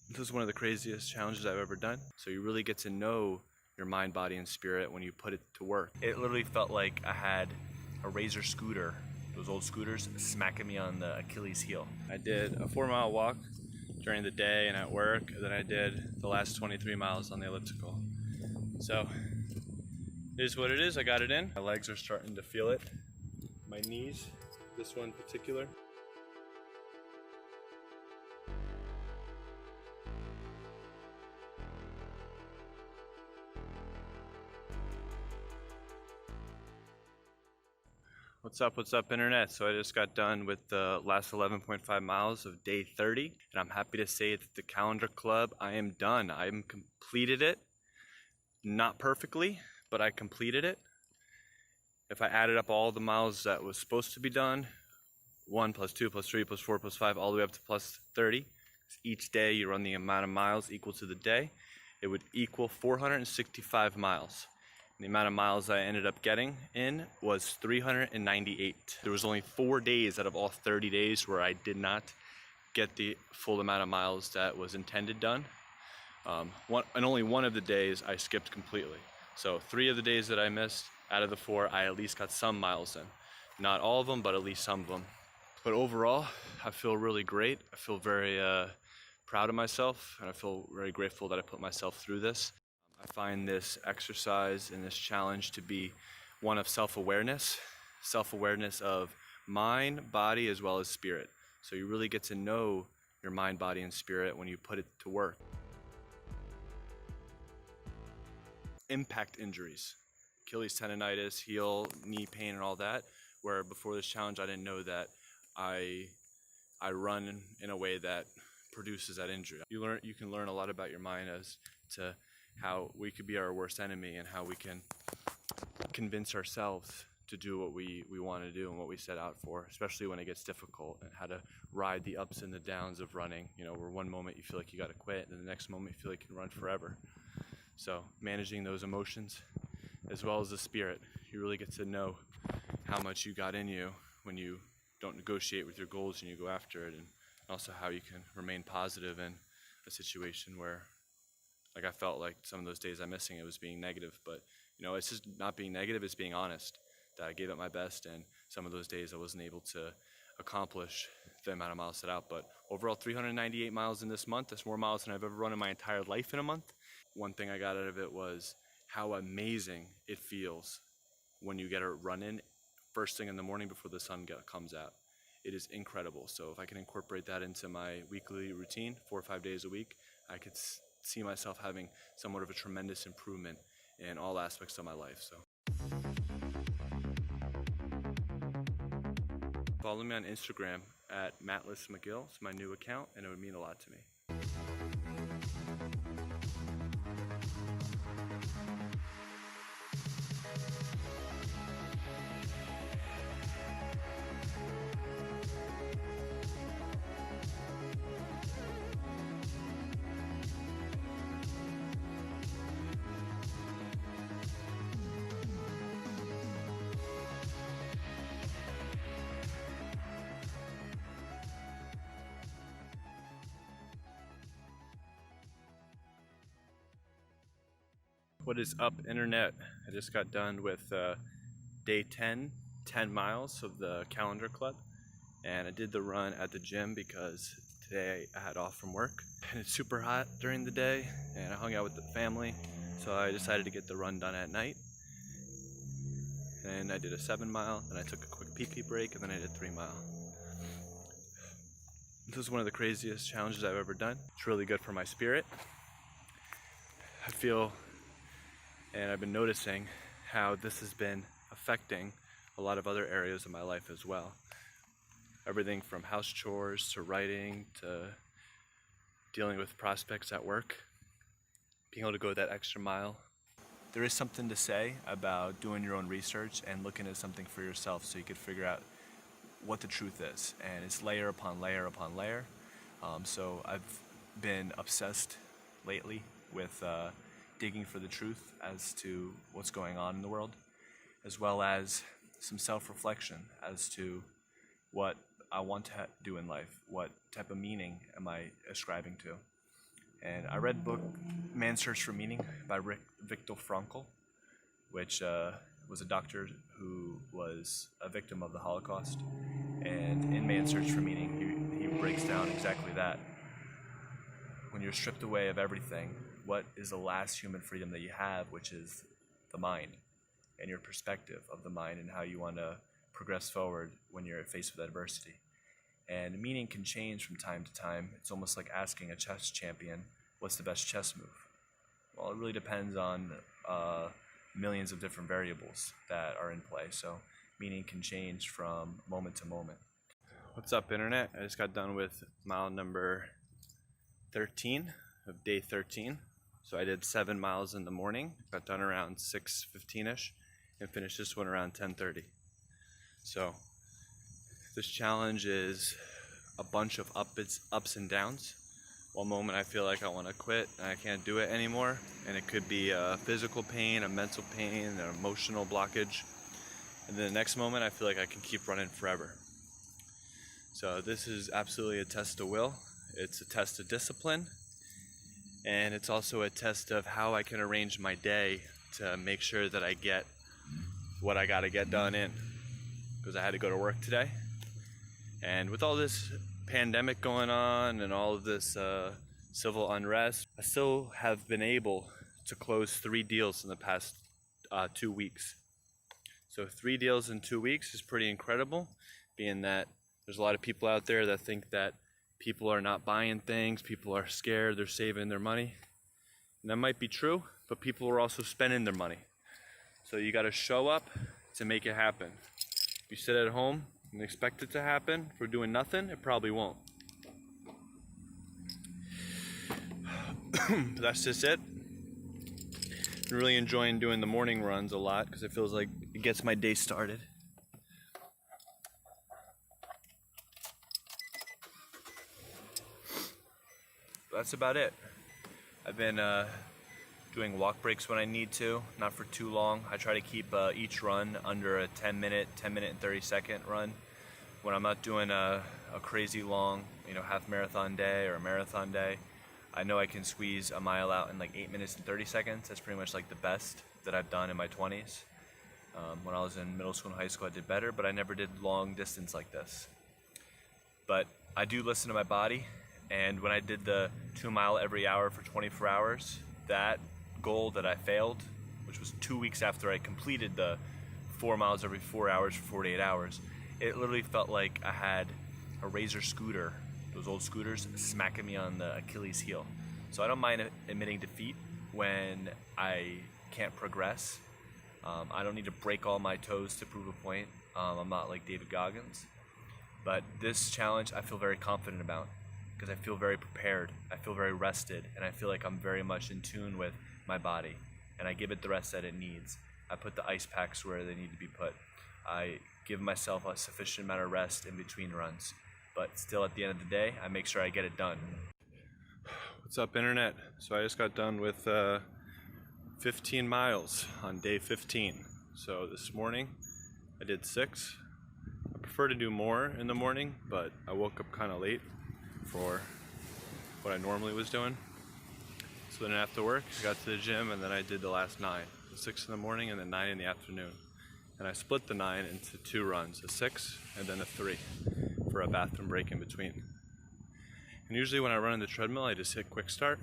This is one of the craziest challenges I've ever done. So you really get to know your mind, body, and spirit when you put it to work. It literally felt like I had a Razor scooter, those old scooters, smacking me on the Achilles heel. I did a 4-mile walk during the day and at work, and then I did the last 23 miles on the elliptical. So it is what it is. I got it in. My legs are starting to feel it. My knees, this one in particular. What's up internet? So I just got done with the last 11.5 miles of day 30, and I'm happy to say that the calendar club, I am done. I am completed it. Not perfectly, but I completed it. If I added up all the miles that was supposed to be done, 1 plus 2 plus 3 plus 4 plus 5 all the way up to plus 30. Each day you run the amount of miles equal to the day. It would equal 465 miles. The amount of miles I ended up getting in was 398. There was only 4 days out of all 30 days where I did not get the full amount of miles that was intended done. And only one of the days I skipped completely. So 3 of the days that I missed, out of the 4, I at least got some miles in. Not all of them, but at least some of them. But overall, I feel really great. I feel very proud of myself, and I feel very grateful that I put myself through this. I find this exercise and this challenge to be one of self-awareness of mind, body, as well as spirit. So you really get to know your mind, body, and spirit when you put it to work. Impact injuries, Achilles tendonitis, heel, knee pain, and all that, where before this challenge I didn't know that I run in a way that produces that injury. You can learn a lot about your mind as to how we could be our worst enemy and how we can convince ourselves to do what we want to do and what we set out for, especially when it gets difficult, and how to ride the ups and the downs of running, where one moment you feel like you got to quit and the next moment you feel like you can run forever. So managing those emotions as well as the spirit, you really get to know how much you got in you when you don't negotiate with your goals and you go after it, and also how you can remain positive in a situation where, like, I felt like some of those days I'm missing, it was being negative, but it's just not being negative, it's being honest, that I gave it my best, and some of those days I wasn't able to accomplish the amount of miles set out. But overall, 398 miles in this month. That's more miles than I've ever run in my entire life in a month. One thing I got out of it was how amazing it feels when you get a run in first thing in the morning before the sun comes out. It is incredible. So if I can incorporate that into my weekly routine, 4 or 5 days a week, I could see myself having somewhat of a tremendous improvement in all aspects of my life. So follow me on Instagram at Miguel. It's my new account, and it would mean a lot to me. What is up, internet? I just got done with day 10 miles of the calendar club, and I did the run at the gym because today I had off from work and it's super hot during the day, and I hung out with the family, so I decided to get the run done at night. And I did a 7 mile, and I took a quick pee break, and then I did 3 mile. This is one of the craziest challenges I've ever done. It's really good for my spirit. I feel, and I've been noticing how this has been affecting a lot of other areas of my life as well. Everything from house chores to writing to dealing with prospects at work. Being able to go that extra mile. There is something to say about doing your own research and looking at something for yourself so you could figure out what the truth is. And it's layer upon layer upon layer. So I've been obsessed lately with digging for the truth as to what's going on in the world, as well as some self-reflection as to what I want to do in life, what type of meaning am I ascribing to. And I read book Man's Search for Meaning by Viktor Frankl, which was a doctor who was a victim of the Holocaust. And in Man's Search for Meaning, he breaks down exactly that. When you're stripped away of everything, what is the last human freedom that you have, which is the mind and your perspective of the mind and how you want to progress forward when you're faced with adversity. And meaning can change from time to time. It's almost like asking a chess champion, what's the best chess move? Well, it really depends on millions of different variables that are in play. So meaning can change from moment to moment. What's up, Internet? I just got done with mile number 13 of day 13. So I did 7 miles in the morning, got done around 6:15ish, and finished this one around 10:30. So this challenge is a bunch of ups and downs. One moment I feel like I want to quit and I can't do it anymore, and it could be a physical pain, a mental pain, an emotional blockage. And then the next moment I feel like I can keep running forever. So this is absolutely a test of will. It's a test of discipline, and it's also a test of how I can arrange my day to make sure that I get what I got to get done in, because I had to go to work today. And with all this pandemic going on and all of this civil unrest, I still have been able to close 3 deals in the past 2 weeks. So 3 deals in 2 weeks is pretty incredible, being that there's a lot of people out there that think that people are not buying things, people are scared, they're saving their money. And that might be true, but people are also spending their money. So you gotta show up to make it happen. If you sit at home and expect it to happen for doing nothing, it probably won't. That's just it. I'm really enjoying doing the morning runs a lot because it feels like it gets my day started. That's about it. I've been doing walk breaks when I need to, not for too long. I try to keep each run under a 10 minute and 30-second run. When I'm not doing a crazy long, half marathon day or a marathon day, I know I can squeeze a mile out in like 8 minutes and 30 seconds. That's pretty much like the best that I've done in my 20s. When I was in middle school and high school, I did better, but I never did long distance like this. But I do listen to my body. And when I did the 2 mile every hour for 24 hours, that goal that I failed, which was 2 weeks after I completed the 4 miles every 4 hours for 48 hours, it literally felt like I had a Razor scooter, those old scooters, smacking me on the Achilles heel. So I don't mind admitting defeat when I can't progress. I don't need to break all my toes to prove a point. I'm not like David Goggins. But this challenge I feel very confident about, because I feel very prepared, I feel very rested, and I feel like I'm very much in tune with my body, and I give it the rest that it needs. I put the ice packs where they need to be put. I give myself a sufficient amount of rest in between runs, but still at the end of the day, I make sure I get it done. What's up, Internet? So I just got done with 15 miles on day 15. So this morning I did 6. I prefer to do more in the morning, but I woke up kind of late for what I normally was doing. So then after work, I got to the gym, and then I did the last 9. The 6 in the morning and then 9 in the afternoon. And I split the 9 into 2 runs, a 6 and then a 3 for a bathroom break in between. And usually when I run on the treadmill, I just hit quick start.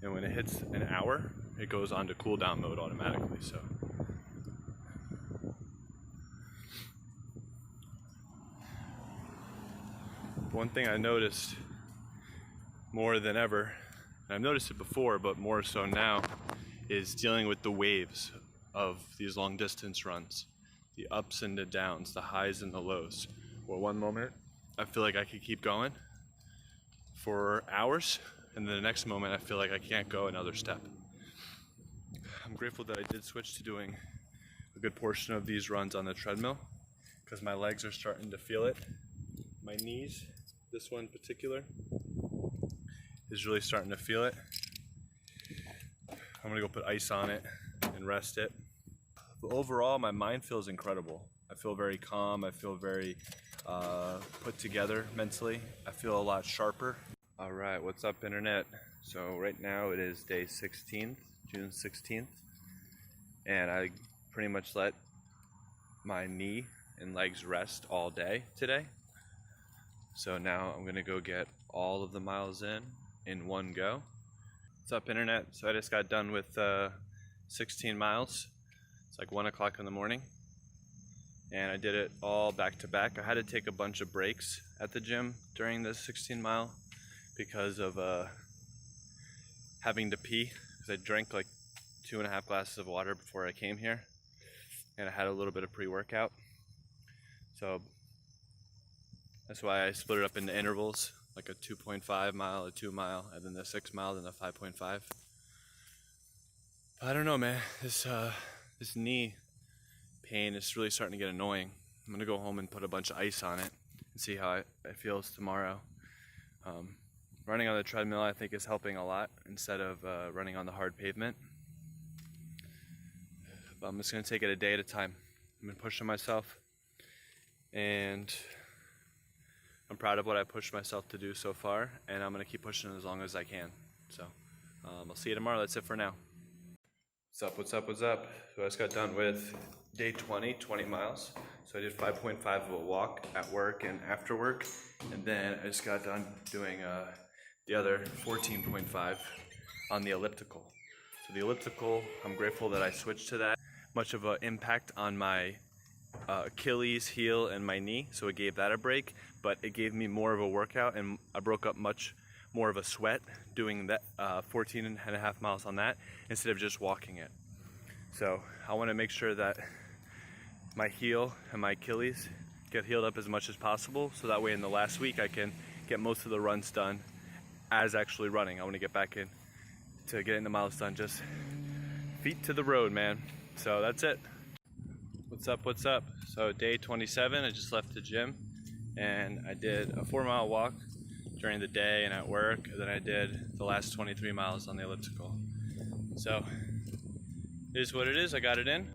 And when it hits an hour, it goes on to cool down mode automatically. So one thing I noticed more than ever, and I've noticed it before, but more so now, is dealing with the waves of these long distance runs. The ups and the downs, the highs and the lows. Where one moment I feel like I could keep going for hours, and then the next moment I feel like I can't go another step. I'm grateful that I did switch to doing a good portion of these runs on the treadmill, because my legs are starting to feel it. My knees, this one in particular, is really starting to feel it. I'm gonna go put ice on it and rest it. But overall, my mind feels incredible. I feel very calm. I feel very put together mentally. I feel a lot sharper. Alright, what's up internet? So right now it is day 16th, June 16th, and I pretty much let my knee and legs rest all day today. So now I'm gonna go get all of the miles in one go. What's up internet? So I just got done with 16 miles. It's like 1 o'clock in the morning, and I did it all back to back. I had to take a bunch of breaks at the gym during this 16-mile because of having to pee, because I drank like 2.5 glasses of water before I came here, and I had a little bit of pre-workout. So that's why I split it up into intervals, like a 2.5 mile, a 2 mile, and then the 6 mile, and the 5.5. I don't know, man. This knee pain is really starting to get annoying. I'm gonna go home and put a bunch of ice on it and see how it feels tomorrow. Running on the treadmill I think is helping a lot instead of running on the hard pavement. But I'm just gonna take it a day at a time. I'm been pushing myself, and I'm proud of what I pushed myself to do so far, and I'm gonna keep pushing as long as I can. So I'll see you tomorrow. That's it for now. What's up, what's up, what's up? So I just got done with day 20 miles. So I did 5.5 of a walk at work and after work, and then I just got done doing the other 14.5 on the elliptical. So the elliptical, I'm grateful that I switched to that. Much of an impact on my Achilles, heel, and my knee, so it gave that a break, but it gave me more of a workout, and I broke up much more of a sweat doing that 14.5 miles on that instead of just walking it. So I want to make sure that my heel and my Achilles get healed up as much as possible, so that way in the last week I can get most of the runs done as actually running. I want to get back in to getting the miles done, just feet to the road, man. So that's it. What's up, what's up? So day 27, I just left the gym and I did a 4-mile walk during the day and at work, and then I did the last 23 miles on the elliptical. So it is what it is. I got it in.